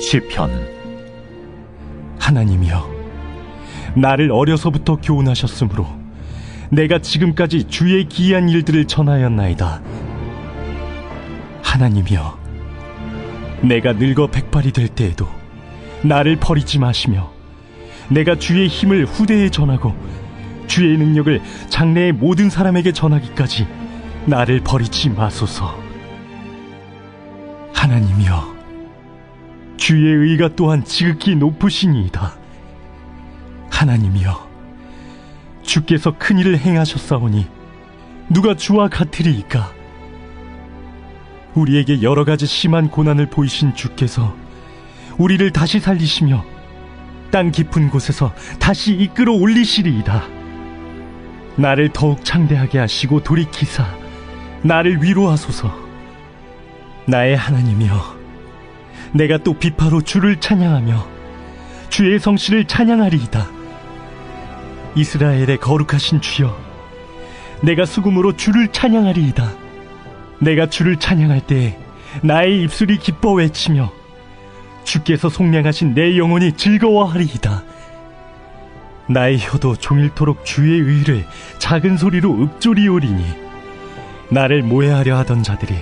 시편. 하나님이여, 나를 어려서부터 교훈하셨으므로 내가 지금까지 주의 기이한 일들을 전하였나이다. 하나님이여, 내가 늙어 백발이 될 때에도 나를 버리지 마시며 내가 주의 힘을 후대에 전하고 주의 능력을 장래의 모든 사람에게 전하기까지 나를 버리지 마소서. 하나님이여, 주의 의가 또한 지극히 높으시니이다. 하나님이여, 주께서 큰 일을 행하셨사오니 누가 주와 같으리이까? 우리에게 여러 가지 심한 고난을 보이신 주께서 우리를 다시 살리시며 땅 깊은 곳에서 다시 이끌어 올리시리이다. 나를 더욱 창대하게 하시고 돌이키사 나를 위로하소서. 나의 하나님이여, 내가 또 비파로 주를 찬양하며 주의 성씨를 찬양하리이다. 이스라엘의 거룩하신 주여, 내가 수금으로 주를 찬양하리이다. 내가 주를 찬양할 때에 나의 입술이 기뻐 외치며 주께서 속량하신 내 영혼이 즐거워하리이다. 나의 혀도 종일토록 주의 의를 작은 소리로 읊조리오리니 나를 모해하려 하던 자들이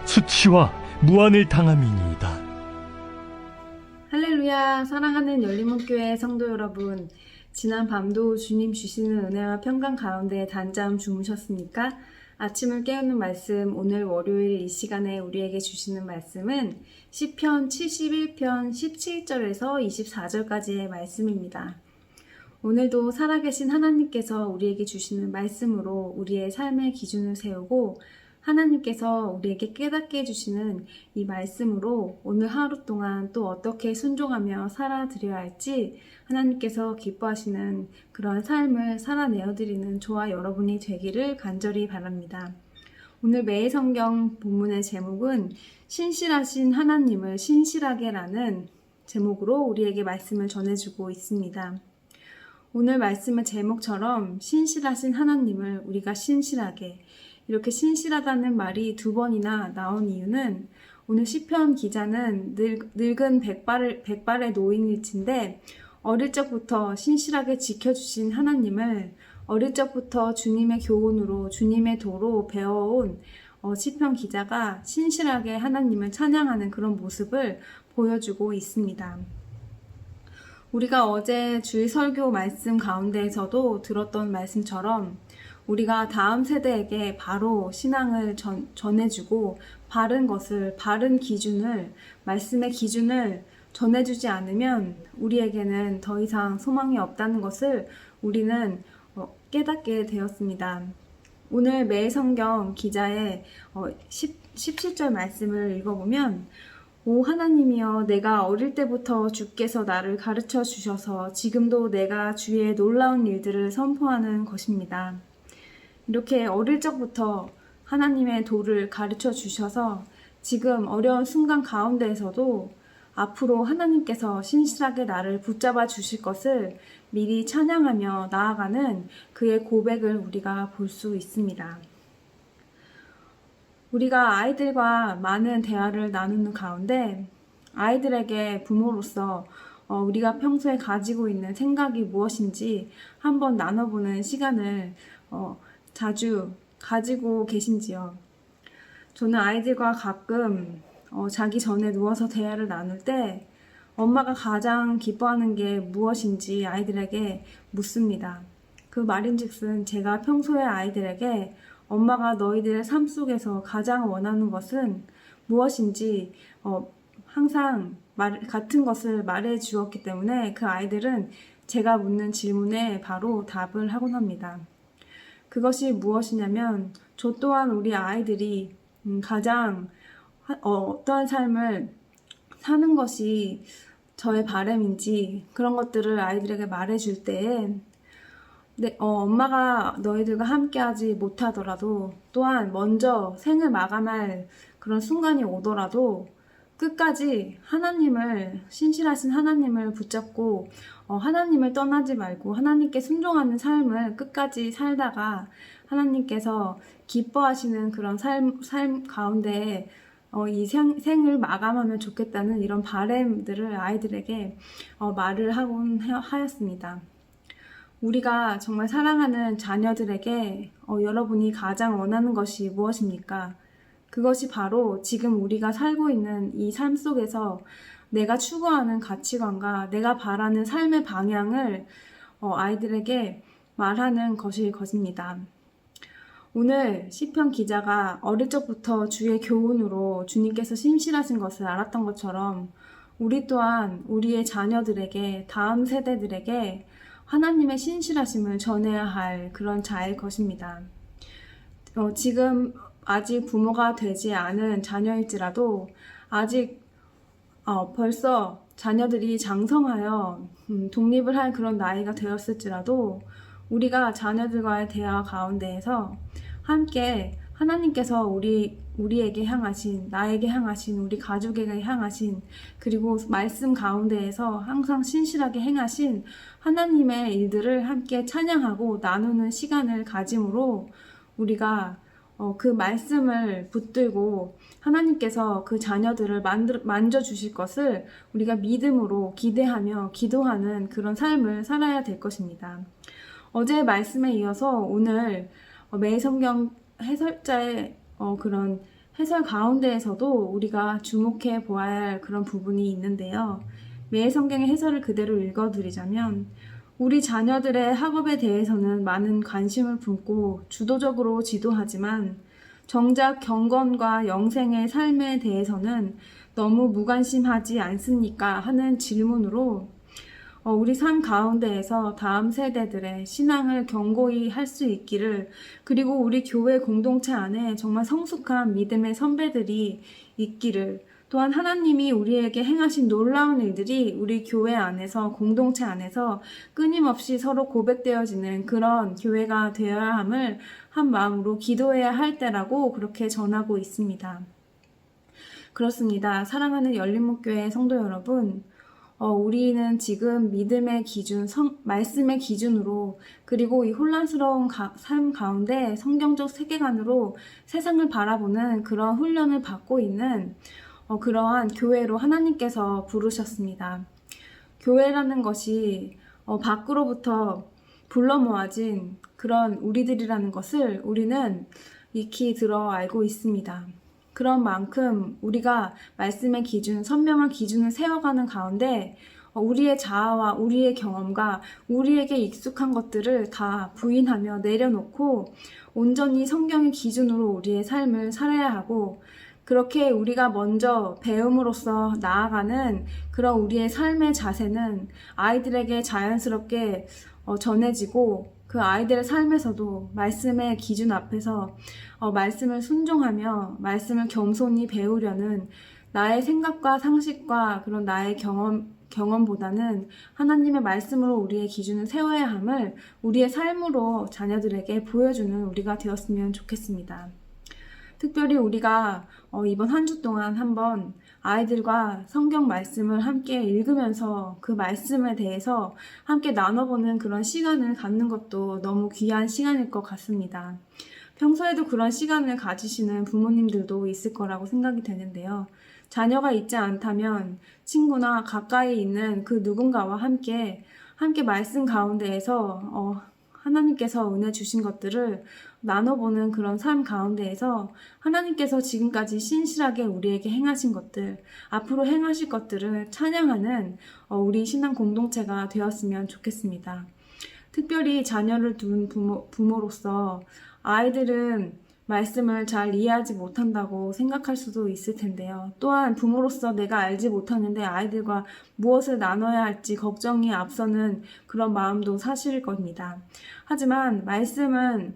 수치와 무한을 당함이니이다. 할렐루야. 사랑하는 열린문교회 성도 여러분, 지난 밤도 주님 주시는 은혜와 평강 가운데 단잠 주무셨습니까? 아침을 깨우는 말씀, 오늘 월요일 이 시간에 우리에게 주시는 말씀은 시편 71편 17절에서 24절까지의 말씀입니다. 오늘도 살아계신 하나님께서 우리에게 주시는 말씀으로 우리의 삶의 기준을 세우고 하나님께서 우리에게 깨닫게 해주시는 이 말씀으로 오늘 하루 동안 또 어떻게 순종하며 살아드려야 할지 하나님께서 기뻐하시는 그런 삶을 살아내어드리는 저와 여러분이 되기를 간절히 바랍니다. 오늘 매일 성경 본문의 제목은 신실하신 하나님을 신실하게라는 제목으로 우리에게 말씀을 전해주고 있습니다. 오늘 말씀의 제목처럼 신실하신 하나님을 우리가 신실하게, 이렇게 신실하다는 말이 두 번이나 나온 이유는 오늘 시편 기자는 늙은 백발의 노인일진데 어릴 적부터 신실하게 지켜주신 하나님을 어릴 적부터 주님의 교훈으로 주님의 도로 배워온 시편 기자가 신실하게 하나님을 찬양하는 그런 모습을 보여주고 있습니다. 우리가 어제 주일 설교 말씀 가운데에서도 들었던 말씀처럼 우리가 다음 세대에게 바로 신앙을 전해주고 바른 것을, 바른 기준을, 말씀의 기준을 전해주지 않으면 우리에게는 더 이상 소망이 없다는 것을 우리는 깨닫게 되었습니다. 오늘 매일 성경 기자의 17절 말씀을 읽어보면 오 하나님이여, 내가 어릴 때부터 주께서 나를 가르쳐 주셔서 지금도 내가 주의 놀라운 일들을 선포하는 것입니다. 이렇게 어릴 적부터 하나님의 도를 가르쳐 주셔서 지금 어려운 순간 가운데에서도 앞으로 하나님께서 신실하게 나를 붙잡아 주실 것을 미리 찬양하며 나아가는 그의 고백을 우리가 볼 수 있습니다. 우리가 아이들과 많은 대화를 나누는 가운데 아이들에게 부모로서 우리가 평소에 가지고 있는 생각이 무엇인지 한번 나눠보는 시간을 자주 가지고 계신지요? 저는 아이들과 가끔 자기 전에 누워서 대화를 나눌 때 엄마가 가장 기뻐하는 게 무엇인지 아이들에게 묻습니다. 그 말인즉슨 제가 평소에 아이들에게 엄마가 너희들의 삶 속에서 가장 원하는 것은 무엇인지 항상 같은 것을 말해 주었기 때문에 그 아이들은 제가 묻는 질문에 바로 답을 하곤 합니다. 그것이 무엇이냐면 저 또한 우리 아이들이 가장 어떠한 삶을 사는 것이 저의 바람인지 그런 것들을 아이들에게 말해줄 때에 엄마가 너희들과 함께하지 못하더라도 또한 먼저 생을 마감할 그런 순간이 오더라도 끝까지 하나님을, 신실하신 하나님을 붙잡고 하나님을 떠나지 말고 하나님께 순종하는 삶을 끝까지 살다가 하나님께서 기뻐하시는 그런 삶 가운데 이 생을 마감하면 좋겠다는 이런 바람들을 아이들에게 말을 하곤 하였습니다. 우리가 정말 사랑하는 자녀들에게 여러분이 가장 원하는 것이 무엇입니까? 그것이 바로 지금 우리가 살고 있는 이 삶 속에서 내가 추구하는 가치관과 내가 바라는 삶의 방향을 아이들에게 말하는 것일 것입니다. 오늘 시편 기자가 어릴 적부터 주의 교훈으로 주님께서 신실하신 것을 알았던 것처럼 우리 또한 우리의 자녀들에게, 다음 세대들에게 하나님의 신실하심을 전해야 할 그런 자일 것입니다. 지금 아직 부모가 되지 않은 자녀일지라도 아직 벌써 자녀들이 장성하여 독립을 할 그런 나이가 되었을지라도 우리가 자녀들과의 대화 가운데에서 함께 하나님께서 우리에게 향하신, 나에게 향하신, 우리 가족에게 향하신, 그리고 말씀 가운데에서 항상 신실하게 행하신 하나님의 일들을 함께 찬양하고 나누는 시간을 가짐으로 우리가 그 말씀을 붙들고 하나님께서 그 자녀들을 만져주실 것을 우리가 믿음으로 기대하며 기도하는 그런 삶을 살아야 될 것입니다. 어제 말씀에 이어서 오늘 매성경 해설자의 그런 해설 가운데에서도 우리가 주목해 보아야 할 그런 부분이 있는데요. 매성경의 해설을 그대로 읽어드리자면 우리 자녀들의 학업에 대해서는 많은 관심을 품고 주도적으로 지도하지만 정작 경건과 영생의 삶에 대해서는 너무 무관심하지 않습니까? 하는 질문으로 우리 삶 가운데에서 다음 세대들의 신앙을 견고히 할 수 있기를, 그리고 우리 교회 공동체 안에 정말 성숙한 믿음의 선배들이 있기를, 또한 하나님이 우리에게 행하신 놀라운 일들이 우리 교회 안에서, 공동체 안에서 끊임없이 서로 고백되어지는 그런 교회가 되어야 함을 한 마음으로 기도해야 할 때라고 그렇게 전하고 있습니다. 그렇습니다. 사랑하는 열린목교회 성도 여러분, 우리는 지금 믿음의 기준, 말씀의 기준으로, 그리고 이 혼란스러운 삶 가운데 성경적 세계관으로 세상을 바라보는 그런 훈련을 받고 있는 그러한 교회로 하나님께서 부르셨습니다. 교회라는 것이 밖으로부터 불러 모아진 그런 우리들이라는 것을 우리는 익히 들어 알고 있습니다. 그런 만큼 우리가 말씀의 기준, 선명한 기준을 세워가는 가운데 우리의 자아와 우리의 경험과 우리에게 익숙한 것들을 다 부인하며 내려놓고 온전히 성경의 기준으로 우리의 삶을 살아야 하고, 그렇게 우리가 먼저 배움으로써 나아가는 그런 우리의 삶의 자세는 아이들에게 자연스럽게 전해지고, 그 아이들의 삶에서도 말씀의 기준 앞에서 말씀을 순종하며 말씀을 겸손히 배우려는 나의 생각과 상식과 그런 나의 경험보다는 하나님의 말씀으로 우리의 기준을 세워야 함을 우리의 삶으로 자녀들에게 보여주는 우리가 되었으면 좋겠습니다. 특별히 우리가 이번 한 주 동안 한번 아이들과 성경 말씀을 함께 읽으면서 그 말씀에 대해서 함께 나눠보는 그런 시간을 갖는 것도 너무 귀한 시간일 것 같습니다. 평소에도 그런 시간을 가지시는 부모님들도 있을 거라고 생각이 되는데요. 자녀가 있지 않다면 친구나 가까이 있는 그 누군가와 함께 말씀 가운데에서 하나님께서 은혜 주신 것들을 나눠보는 그런 삶 가운데에서 하나님께서 지금까지 신실하게 우리에게 행하신 것들, 앞으로 행하실 것들을 찬양하는 우리 신앙 공동체가 되었으면 좋겠습니다. 특별히 자녀를 둔 부모로서 아이들은 말씀을 잘 이해하지 못한다고 생각할 수도 있을 텐데요. 또한 부모로서 내가 알지 못하는데 아이들과 무엇을 나눠야 할지 걱정이 앞서는 그런 마음도 사실일 겁니다. 하지만 말씀은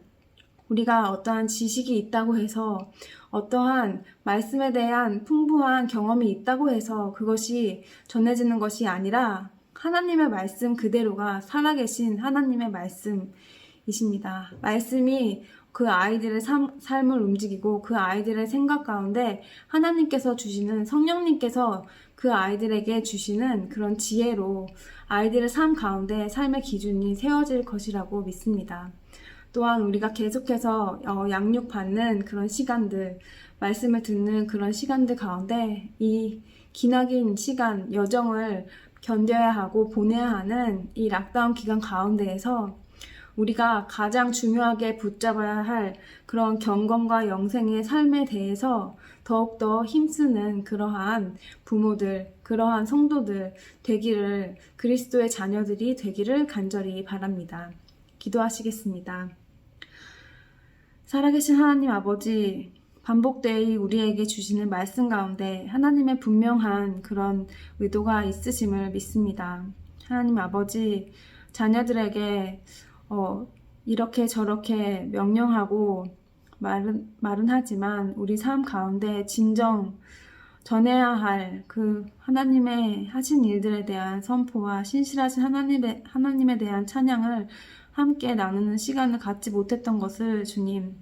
우리가 어떠한 지식이 있다고 해서, 어떠한 말씀에 대한 풍부한 경험이 있다고 해서 그것이 전해지는 것이 아니라 하나님의 말씀 그대로가 살아계신 하나님의 말씀이십니다. 말씀이 그 아이들의 삶을 움직이고 그 아이들의 생각 가운데 하나님께서 주시는, 성령님께서 그 아이들에게 주시는 그런 지혜로 아이들의 삶 가운데 삶의 기준이 세워질 것이라고 믿습니다. 또한 우리가 계속해서 양육받는 그런 시간들, 말씀을 듣는 그런 시간들 가운데 이 기나긴 시간, 여정을 견뎌야 하고 보내야 하는 이 락다운 기간 가운데에서 우리가 가장 중요하게 붙잡아야 할 그런 경건과 영생의 삶에 대해서 더욱더 힘쓰는 그러한 부모들, 그러한 성도들 되기를, 그리스도의 자녀들이 되기를 간절히 바랍니다. 기도하시겠습니다. 살아계신 하나님 아버지, 반복되이 우리에게 주시는 말씀 가운데 하나님의 분명한 그런 의도가 있으심을 믿습니다. 하나님 아버지, 자녀들에게 이렇게 저렇게 명령하고 말은 하지만 우리 삶 가운데 진정 전해야 할 그 하나님의 하신 일들에 대한 선포와 신실하신 하나님에 대한 찬양을 함께 나누는 시간을 갖지 못했던 것을 주님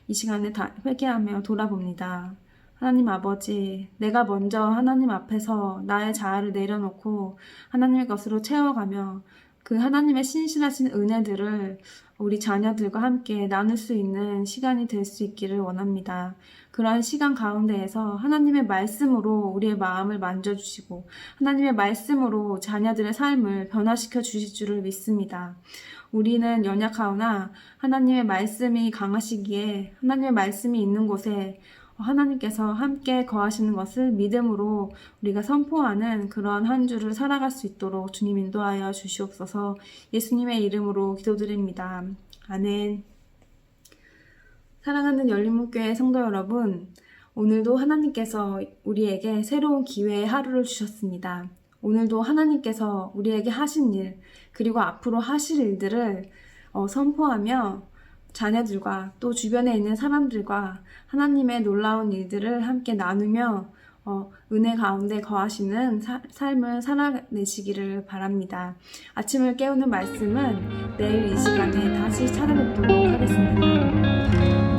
이 시간에 다 회개하며 돌아봅니다. 하나님 아버지, 내가 먼저 하나님 앞에서 나의 자아를 내려놓고 하나님의 것으로 채워가며 그 하나님의 신실하신 은혜들을 우리 자녀들과 함께 나눌 수 있는 시간이 될 수 있기를 원합니다. 그러한 시간 가운데에서 하나님의 말씀으로 우리의 마음을 만져주시고 하나님의 말씀으로 자녀들의 삶을 변화시켜 주실 줄을 믿습니다. 우리는 연약하오나 하나님의 말씀이 강하시기에 하나님의 말씀이 있는 곳에 하나님께서 함께 거하시는 것을 믿음으로 우리가 선포하는 그런 한 주를 살아갈 수 있도록 주님 인도하여 주시옵소서. 예수님의 이름으로 기도드립니다. 아멘. 사랑하는 열린문교회 성도 여러분, 오늘도 하나님께서 우리에게 새로운 기회의 하루를 주셨습니다. 오늘도 하나님께서 우리에게 하신 일, 그리고 앞으로 하실 일들을 선포하며 자녀들과 또 주변에 있는 사람들과 하나님의 놀라운 일들을 함께 나누며 은혜 가운데 거하시는 삶을 살아내시기를 바랍니다. 아침을 깨우는 말씀은 내일 이 시간에 다시 찾아뵙도록 하겠습니다.